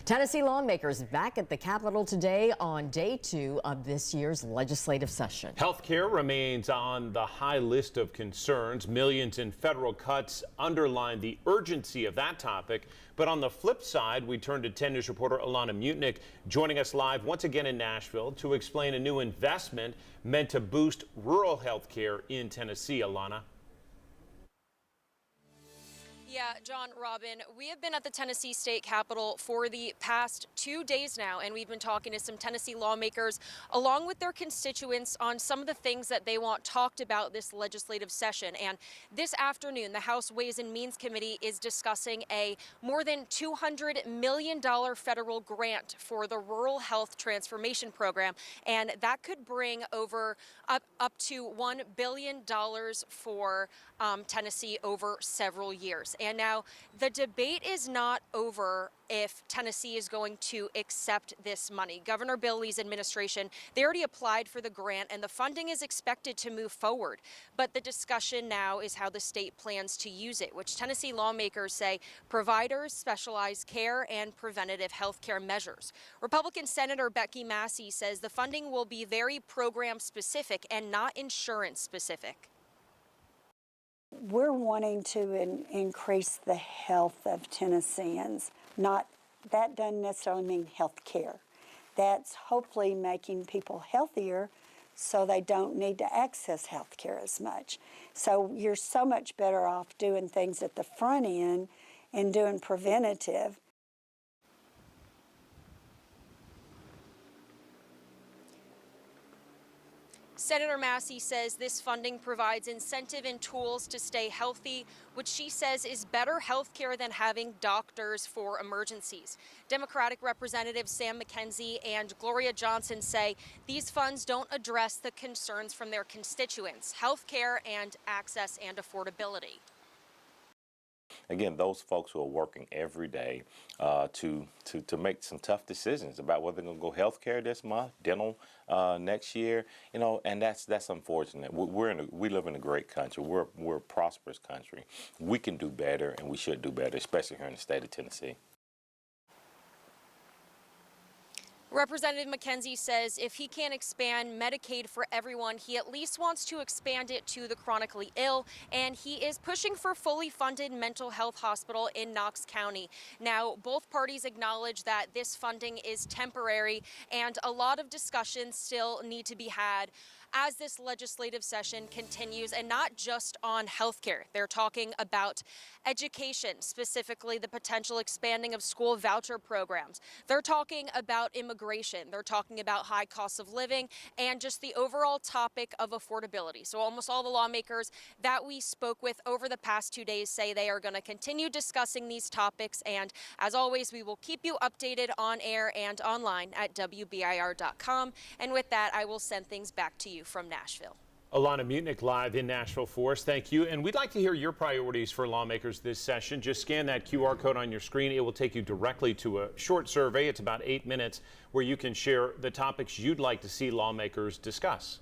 Tennessee lawmakers back at the Capitol today on day 2 of this year's legislative session. Healthcare remains on the high list of concerns. Millions in federal cuts underline the urgency of that topic. But on the flip side, we turn to 10 News reporter Alana Mutnick, joining us live once again in Nashville to explain a new investment meant to boost rural healthcare in Tennessee. Alana. Yeah, John, Robin, we have been at the Tennessee State Capitol for the past 2 days now, and we've been talking to some Tennessee lawmakers along with their constituents on some of the things that they want talked about this legislative session. And this afternoon, the House Ways and Means Committee is discussing a more than $200 million federal grant for the Rural Health Transformation Program, and that could bring over up to $1 billion for Tennessee over several years. And now the debate is not over if Tennessee is going to accept this money. Governor Bill Lee's administration, they already applied for the grant and the funding is expected to move forward. But the discussion now is how the state plans to use it, which Tennessee lawmakers say providers, specialized care, and preventative health care measures. Republican Senator Becky Massey says the funding will be very program specific and not insurance specific. We're wanting to increase the health of Tennesseans. That doesn't necessarily mean health care. That's hopefully making people healthier so they don't need to access health care as much. So you're so much better off doing things at the front end and doing preventative. Senator Massey says this funding provides incentive and tools to stay healthy, which she says is better health care than having doctors for emergencies. Democratic Representatives Sam McKenzie and Gloria Johnson say these funds don't address the concerns from their constituents, health care and access and affordability. Again, those folks who are working every day to make some tough decisions about whether they're going to go healthcare this month, dental next year, and that's unfortunate. We live in a great country. We're a prosperous country. We can do better, and we should do better, especially here in the state of Tennessee. Representative McKenzie says if he can't expand Medicaid for everyone, he at least wants to expand it to the chronically ill, and he is pushing for fully funded mental health hospital in Knox County. Now, both parties acknowledge that this funding is temporary, and a lot of discussions still need to be had as this legislative session continues, and not just on healthcare. They're talking about education, specifically the potential expanding of school voucher programs. They're talking about immigration. They're talking about high costs of living and just the overall topic of affordability. So almost all the lawmakers that we spoke with over the past 2 days say they are going to continue discussing these topics. And as always, we will keep you updated on air and online at WBIR.com. And with that, I will send things back to you from Nashville. Alana Mutnick live in Nashville for us. Thank you. And we'd like to hear your priorities for lawmakers this session. Just scan that QR code on your screen. It will take you directly to a short survey. It's about 8 minutes where you can share the topics you'd like to see lawmakers discuss.